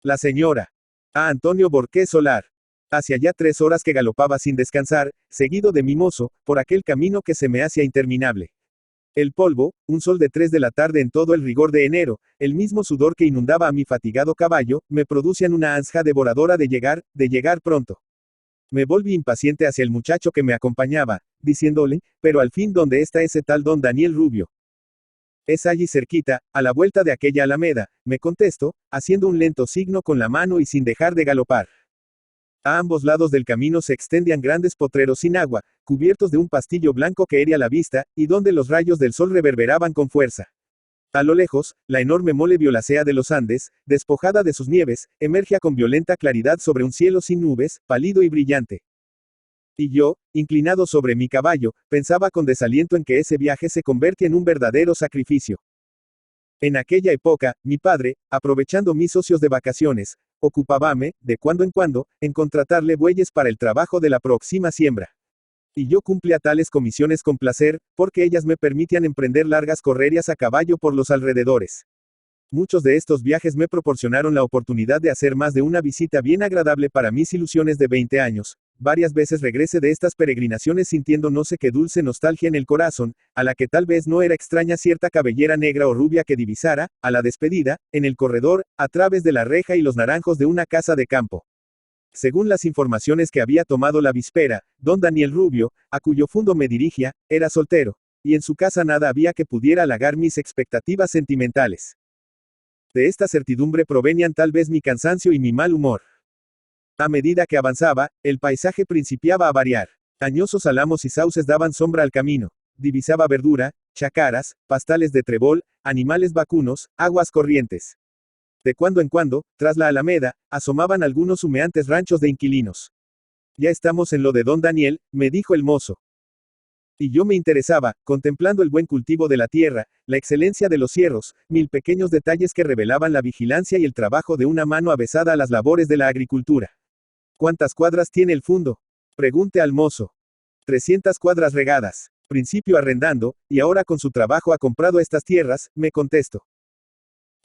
La señora. A Antonio Borqué Solar. Hacia ya 3 horas que galopaba sin descansar, seguido de mi mozo, por aquel camino que se me hacía interminable. El polvo, un sol de 3 de la tarde en todo el rigor de enero, el mismo sudor que inundaba a mi fatigado caballo, me producían una ansia devoradora de llegar pronto. Me volví impaciente hacia el muchacho que me acompañaba, diciéndole, pero al fin ¿dónde está ese tal don Daniel Rubio? Es allí cerquita, a la vuelta de aquella alameda, me contestó, haciendo un lento signo con la mano y sin dejar de galopar. A ambos lados del camino se extendían grandes potreros sin agua, cubiertos de un pastillo blanco que hería la vista, y donde los rayos del sol reverberaban con fuerza. A lo lejos, la enorme mole violácea de los Andes, despojada de sus nieves, emergía con violenta claridad sobre un cielo sin nubes, pálido y brillante. Y yo, inclinado sobre mi caballo, pensaba con desaliento en que ese viaje se convertía en un verdadero sacrificio. En aquella época, mi padre, aprovechando mis ocios de vacaciones, ocupábame, de cuando en cuando, en contratarle bueyes para el trabajo de la próxima siembra. Y yo cumplía tales comisiones con placer, porque ellas me permitían emprender largas correrias a caballo por los alrededores. Muchos de estos viajes me proporcionaron la oportunidad de hacer más de una visita bien agradable para mis ilusiones de 20 años. Varias veces regresé de estas peregrinaciones sintiendo no sé qué dulce nostalgia en el corazón, a la que tal vez no era extraña cierta cabellera negra o rubia que divisara, a la despedida, en el corredor, a través de la reja y los naranjos de una casa de campo. Según las informaciones que había tomado la víspera, don Daniel Rubio, a cuyo fondo me dirigía, era soltero, y en su casa nada había que pudiera halagar mis expectativas sentimentales. De esta certidumbre provenían tal vez mi cansancio y mi mal humor. A medida que avanzaba, el paisaje principiaba a variar. Añosos álamos y sauces daban sombra al camino. Divisaba verdura, chacaras, pastales de trébol, animales vacunos, aguas corrientes. De cuando en cuando, tras la alameda, asomaban algunos humeantes ranchos de inquilinos. Ya estamos en lo de don Daniel, me dijo el mozo. Y yo me interesaba, contemplando el buen cultivo de la tierra, la excelencia de los cierros, mil pequeños detalles que revelaban la vigilancia y el trabajo de una mano avesada a las labores de la agricultura. ¿Cuántas cuadras tiene el fundo? Pregunté al mozo. 300 cuadras regadas. Principio arrendando, y ahora con su trabajo ha comprado estas tierras, me contestó.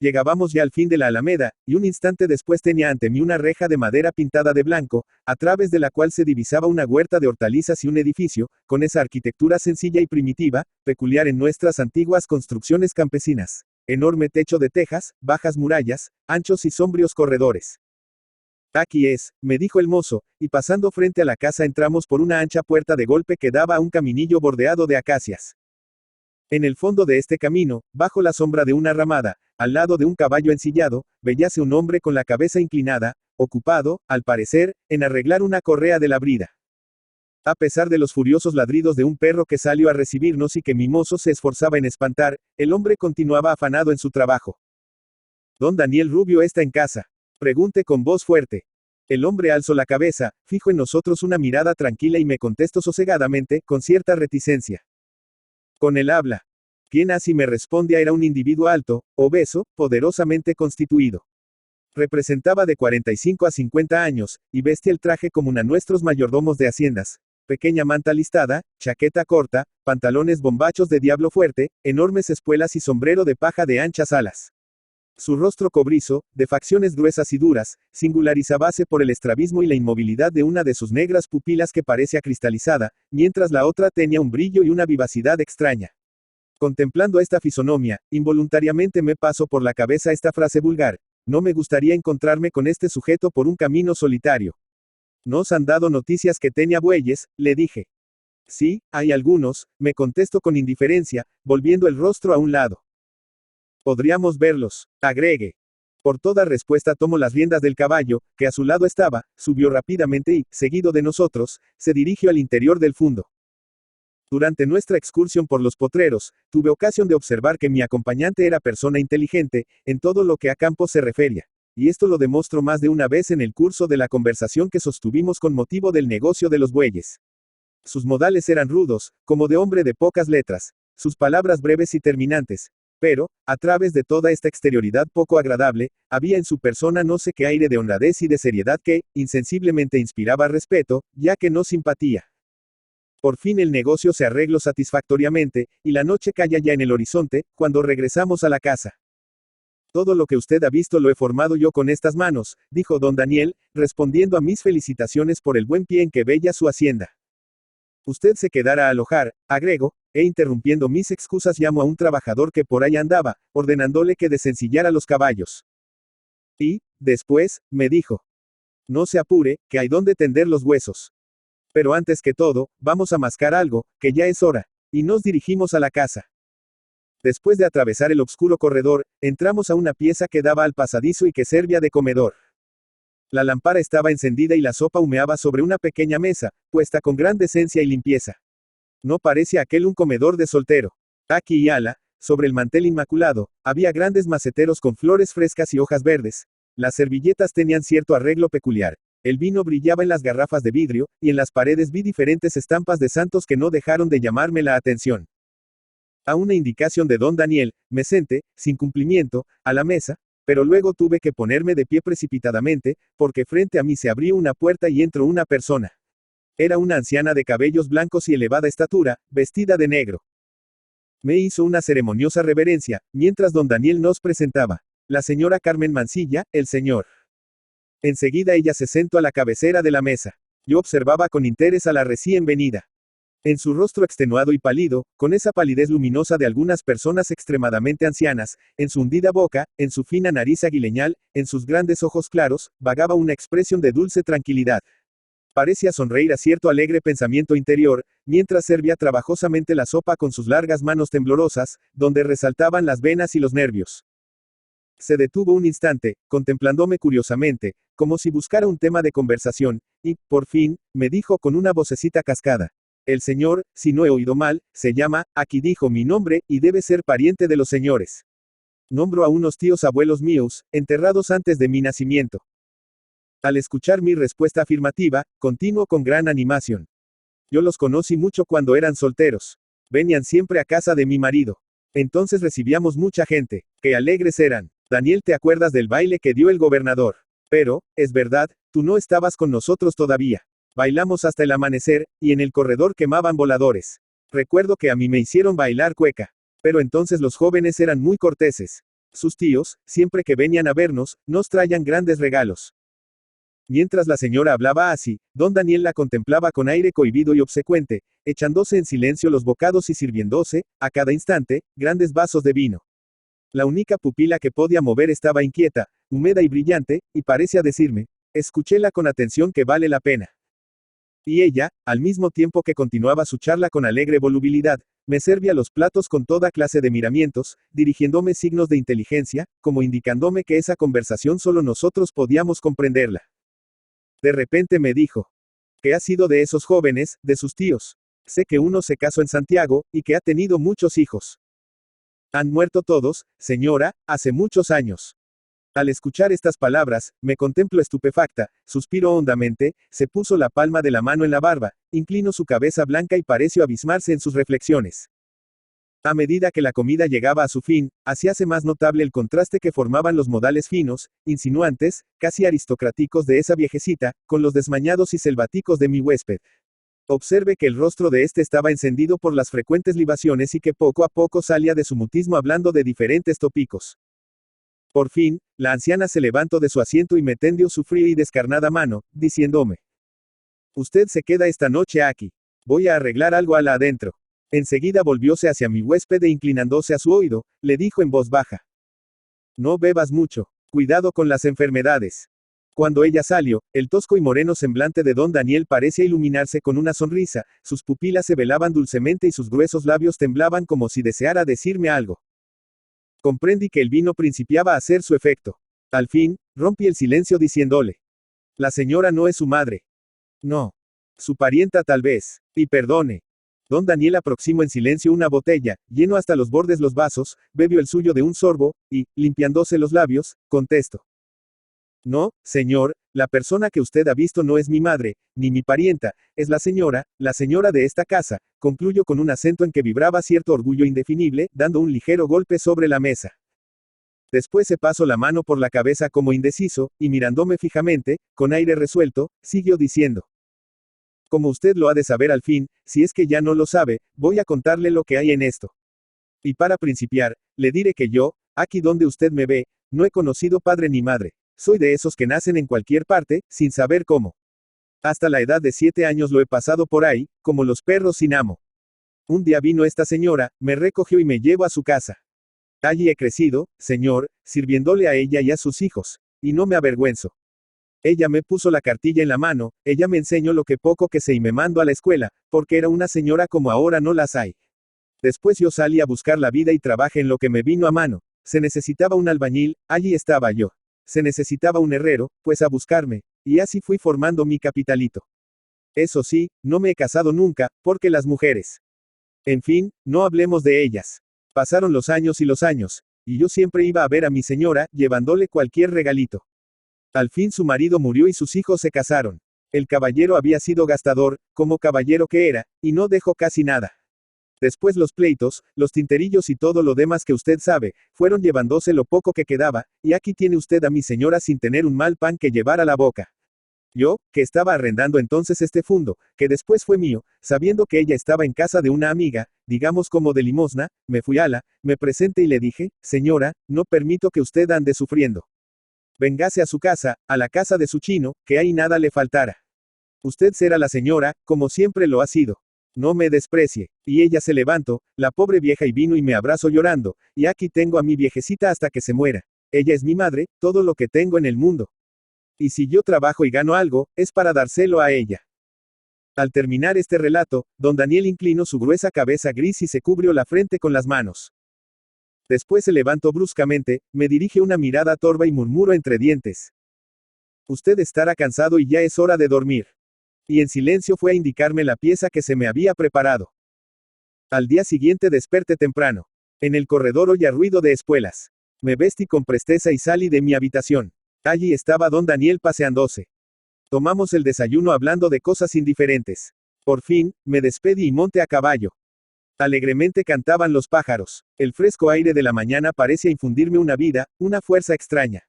Llegábamos ya al fin de la alameda, y un instante después tenía ante mí una reja de madera pintada de blanco, a través de la cual se divisaba una huerta de hortalizas y un edificio, con esa arquitectura sencilla y primitiva, peculiar en nuestras antiguas construcciones campesinas. Enorme techo de tejas, bajas murallas, anchos y sombríos corredores. Aquí es, me dijo el mozo, y pasando frente a la casa entramos por una ancha puerta de golpe que daba a un caminillo bordeado de acacias. En el fondo de este camino, bajo la sombra de una ramada, al lado de un caballo ensillado, veíase un hombre con la cabeza inclinada, ocupado, al parecer, en arreglar una correa de la brida. A pesar de los furiosos ladridos de un perro que salió a recibirnos y que mi mozo se esforzaba en espantar, el hombre continuaba afanado en su trabajo. ¿Don Daniel Rubio está en casa? Pregunté con voz fuerte. El hombre alzó la cabeza, fijo en nosotros una mirada tranquila y me contestó sosegadamente, con cierta reticencia. Con el habla. Quien así me respondía era un individuo alto, obeso, poderosamente constituido. Representaba de 45 a 50 años, y vestía el traje común a nuestros mayordomos de haciendas. Pequeña manta listada, chaqueta corta, pantalones bombachos de diablo fuerte, enormes espuelas y sombrero de paja de anchas alas. Su rostro cobrizo, de facciones gruesas y duras, singularizábase por el estrabismo y la inmovilidad de una de sus negras pupilas que parecía cristalizada, mientras la otra tenía un brillo y una vivacidad extraña. Contemplando esta fisonomía, involuntariamente me pasó por la cabeza esta frase vulgar: no me gustaría encontrarme con este sujeto por un camino solitario. ¿Nos han dado noticias que tenía bueyes?, le dije. Sí, hay algunos, me contestó con indiferencia, volviendo el rostro a un lado. Podríamos verlos, agregué. Por toda respuesta tomó las riendas del caballo, que a su lado estaba, subió rápidamente y, seguido de nosotros, se dirigió al interior del fundo. Durante nuestra excursión por los potreros, tuve ocasión de observar que mi acompañante era persona inteligente, en todo lo que a campo se refería. Y esto lo demostró más de una vez en el curso de la conversación que sostuvimos con motivo del negocio de los bueyes. Sus modales eran rudos, como de hombre de pocas letras, sus palabras breves y terminantes. Pero, a través de toda esta exterioridad poco agradable, había en su persona no sé qué aire de honradez y de seriedad que, insensiblemente inspiraba respeto, ya que no simpatía. Por fin el negocio se arregló satisfactoriamente, y la noche caía ya en el horizonte, cuando regresamos a la casa. Todo lo que usted ha visto lo he formado yo con estas manos, dijo don Daniel, respondiendo a mis felicitaciones por el buen pie en que veía su hacienda. Usted se quedará a alojar, agrego, e interrumpiendo mis excusas llamo a un trabajador que por ahí andaba, ordenándole que desencillara los caballos. Y, después, me dijo. No se apure, que hay donde tender los huesos. Pero antes que todo, vamos a mascar algo, que ya es hora, y nos dirigimos a la casa. Después de atravesar el oscuro corredor, entramos a una pieza que daba al pasadizo y que servía de comedor. La lámpara estaba encendida y la sopa humeaba sobre una pequeña mesa, puesta con gran decencia y limpieza. No parece aquel un comedor de soltero. Aquí y ala, sobre el mantel inmaculado, había grandes maceteros con flores frescas y hojas verdes. Las servilletas tenían cierto arreglo peculiar. El vino brillaba en las garrafas de vidrio, y en las paredes vi diferentes estampas de santos que no dejaron de llamarme la atención. A una indicación de don Daniel, me senté, sin cumplimiento, a la mesa, pero luego tuve que ponerme de pie precipitadamente, porque frente a mí se abrió una puerta y entró una persona. Era una anciana de cabellos blancos y elevada estatura, vestida de negro. Me hizo una ceremoniosa reverencia, mientras don Daniel nos presentaba. La señora Carmen Mancilla, el señor. Enseguida ella se sentó a la cabecera de la mesa. Yo observaba con interés a la recién venida. En su rostro extenuado y pálido, con esa palidez luminosa de algunas personas extremadamente ancianas, en su hundida boca, en su fina nariz aguileñal, en sus grandes ojos claros, vagaba una expresión de dulce tranquilidad. Parecía sonreír a cierto alegre pensamiento interior, mientras servía trabajosamente la sopa con sus largas manos temblorosas, donde resaltaban las venas y los nervios. Se detuvo un instante, contemplándome curiosamente, como si buscara un tema de conversación, y, por fin, me dijo con una vocecita cascada. El señor, si no he oído mal, se llama, aquí dijo mi nombre, y debe ser pariente de los señores. Nombro a unos tíos abuelos míos, enterrados antes de mi nacimiento. Al escuchar mi respuesta afirmativa, continuó con gran animación. Yo los conocí mucho cuando eran solteros. Venían siempre a casa de mi marido. Entonces recibíamos mucha gente. Qué alegres eran. Daniel, ¿te acuerdas del baile que dio el gobernador? Pero, es verdad, tú no estabas con nosotros todavía. Bailamos hasta el amanecer, y en el corredor quemaban voladores. Recuerdo que a mí me hicieron bailar cueca. Pero entonces los jóvenes eran muy corteses. Sus tíos, siempre que venían a vernos, nos traían grandes regalos. Mientras la señora hablaba así, don Daniel la contemplaba con aire cohibido y obsecuente, echándose en silencio los bocados y sirviéndose, a cada instante, grandes vasos de vino. La única pupila que podía mover estaba inquieta, húmeda y brillante, y parecía decirme, escúchela con atención que vale la pena. Y ella, al mismo tiempo que continuaba su charla con alegre volubilidad, me servía los platos con toda clase de miramientos, dirigiéndome signos de inteligencia, como indicándome que esa conversación solo nosotros podíamos comprenderla. De repente me dijo, ¿qué ha sido de esos jóvenes, de sus tíos? Sé que uno se casó en Santiago, y que ha tenido muchos hijos. Han muerto todos, señora, hace muchos años. Al escuchar estas palabras, me contemplo estupefacta, suspiró hondamente, se puso la palma de la mano en la barba, inclinó su cabeza blanca y pareció abismarse en sus reflexiones. A medida que la comida llegaba a su fin, hacíase más notable el contraste que formaban los modales finos, insinuantes, casi aristocráticos de esa viejecita, con los desmañados y selváticos de mi huésped. Observe que el rostro de éste estaba encendido por las frecuentes libaciones y que poco a poco salía de su mutismo hablando de diferentes tópicos. Por fin, la anciana se levantó de su asiento y me tendió su fría y descarnada mano, diciéndome. Usted se queda esta noche aquí. Voy a arreglar algo ala adentro. Enseguida volvióse hacia mi huésped e inclinándose a su oído, le dijo en voz baja. No bebas mucho. Cuidado con las enfermedades. Cuando ella salió, el tosco y moreno semblante de don Daniel parecía iluminarse con una sonrisa, sus pupilas se velaban dulcemente y sus gruesos labios temblaban como si deseara decirme algo. Comprendí que el vino principiaba a hacer su efecto. Al fin, rompí el silencio diciéndole. La señora no es su madre. No. Su parienta tal vez. Y perdone. Don Daniel aproximó en silencio una botella, lleno hasta los bordes los vasos, bebió el suyo de un sorbo, y, limpiándose los labios, contestó. No, señor, la persona que usted ha visto no es mi madre, ni mi parienta, es la señora de esta casa, concluyó con un acento en que vibraba cierto orgullo indefinible, dando un ligero golpe sobre la mesa. Después se pasó la mano por la cabeza como indeciso, y mirándome fijamente, con aire resuelto, siguió diciendo. Como usted lo ha de saber al fin, si es que ya no lo sabe, voy a contarle lo que hay en esto. Y para principiar, le diré que yo, aquí donde usted me ve, no he conocido padre ni madre. Soy de esos que nacen en cualquier parte, sin saber cómo. Hasta la edad de 7 años lo he pasado por ahí, como los perros sin amo. Un día vino esta señora, me recogió y me llevó a su casa. Allí he crecido, señor, sirviéndole a ella y a sus hijos. Y no me avergüenzo. Ella me puso la cartilla en la mano, ella me enseñó lo que poco que sé y me mandó a la escuela, porque era una señora como ahora no las hay. Después yo salí a buscar la vida y trabajé en lo que me vino a mano. Se necesitaba un albañil, allí estaba yo. Se necesitaba un herrero, pues a buscarme, y así fui formando mi capitalito. Eso sí, no me he casado nunca, porque las mujeres. En fin, no hablemos de ellas. Pasaron los años, y yo siempre iba a ver a mi señora, llevándole cualquier regalito. Al fin su marido murió y sus hijos se casaron. El caballero había sido gastador, como caballero que era, y no dejó casi nada. Después los pleitos, los tinterillos y todo lo demás que usted sabe, fueron llevándose lo poco que quedaba, y aquí tiene usted a mi señora sin tener un mal pan que llevar a la boca. Yo, que estaba arrendando entonces este fundo, que después fue mío, sabiendo que ella estaba en casa de una amiga, digamos como de limosna, me fui me presenté y le dije, señora, no permito que usted ande sufriendo. Véngase a su casa, a la casa de su chino, que ahí nada le faltara. Usted será la señora, como siempre lo ha sido. No me desprecie. Y ella se levantó, la pobre vieja, y vino y me abrazó llorando, y aquí tengo a mi viejecita hasta que se muera. Ella es mi madre, todo lo que tengo en el mundo. Y si yo trabajo y gano algo, es para dárselo a ella. Al terminar este relato, don Daniel inclinó su gruesa cabeza gris y se cubrió la frente con las manos. Después se levantó bruscamente, me dirige una mirada torva y murmuró entre dientes. Usted estará cansado y ya es hora de dormir. Y en silencio fue a indicarme la pieza que se me había preparado. Al día siguiente desperté temprano. En el corredor oía ruido de espuelas. Me vestí con presteza y salí de mi habitación. Allí estaba don Daniel paseándose. Tomamos el desayuno hablando de cosas indiferentes. Por fin, me despedí y monté a caballo. Alegremente cantaban los pájaros. El fresco aire de la mañana parecía infundirme una vida, una fuerza extraña.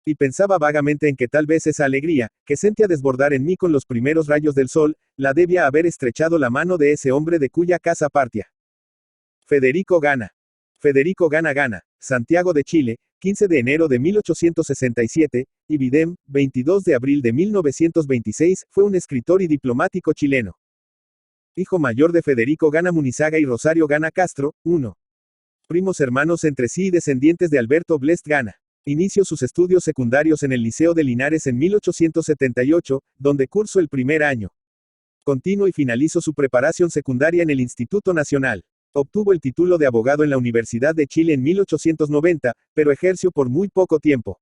Y pensaba vagamente en que tal vez esa alegría, que sentía desbordar en mí con los primeros rayos del sol, la debía haber estrechado la mano de ese hombre de cuya casa partía. Federico Gana. Federico Gana, Santiago de Chile, 15 de enero de 1867, Ibidem, 22 de abril de 1926, fue un escritor y diplomático chileno. Hijo mayor de Federico Gana Munizaga y Rosario Gana Castro, 1. Primos hermanos entre sí y descendientes de Alberto Blest Gana. Inició sus estudios secundarios en el Liceo de Linares en 1878, donde cursó el primer año. Continuó y finalizó su preparación secundaria en el Instituto Nacional. Obtuvo el título de abogado en la Universidad de Chile en 1890, pero ejerció por muy poco tiempo.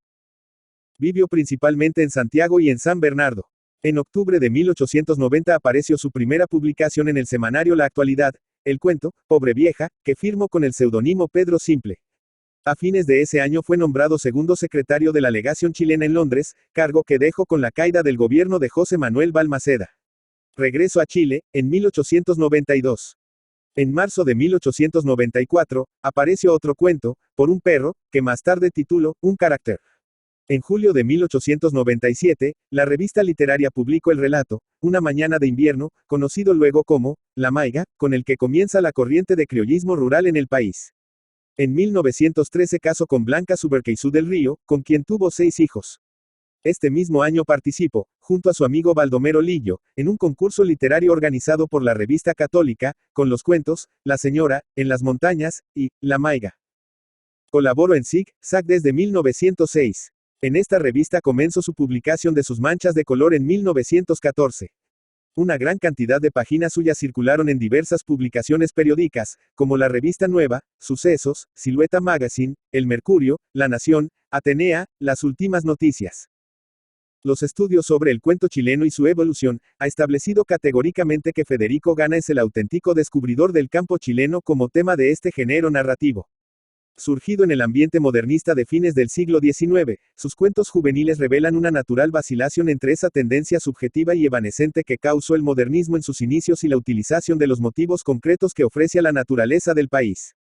Vivió principalmente en Santiago y en San Bernardo. En octubre de 1890 apareció su primera publicación en el semanario La Actualidad, el cuento, Pobre Vieja, que firmó con el seudónimo Pedro Simple. A fines de ese año fue nombrado segundo secretario de la legación chilena en Londres, cargo que dejó con la caída del gobierno de José Manuel Balmaceda. Regresó a Chile, en 1892. En marzo de 1894, apareció otro cuento, Por un perro, que más tarde tituló, Un carácter. En julio de 1897, la revista literaria publicó el relato, Una mañana de invierno, conocido luego como, La Maiga, con el que comienza la corriente de criollismo rural en el país. En 1913 casó con Blanca Subercaizú del Río, con quien tuvo 6 hijos. Este mismo año participó, junto a su amigo Baldomero Lillo, en un concurso literario organizado por la revista católica, con los cuentos, La Señora, En las Montañas, y, La Maiga. Colaboró en SIC desde 1906. En esta revista comenzó su publicación de sus manchas de color en 1914. Una gran cantidad de páginas suyas circularon en diversas publicaciones periódicas, como La Revista Nueva, Sucesos, Silueta Magazine, El Mercurio, La Nación, Atenea, Las Últimas Noticias. Los estudios sobre el cuento chileno y su evolución, ha establecido categóricamente que Federico Gana es el auténtico descubridor del campo chileno como tema de este género narrativo. Surgido en el ambiente modernista de fines del siglo XIX, sus cuentos juveniles revelan una natural vacilación entre esa tendencia subjetiva y evanescente que causó el modernismo en sus inicios y la utilización de los motivos concretos que ofrece a la naturaleza del país.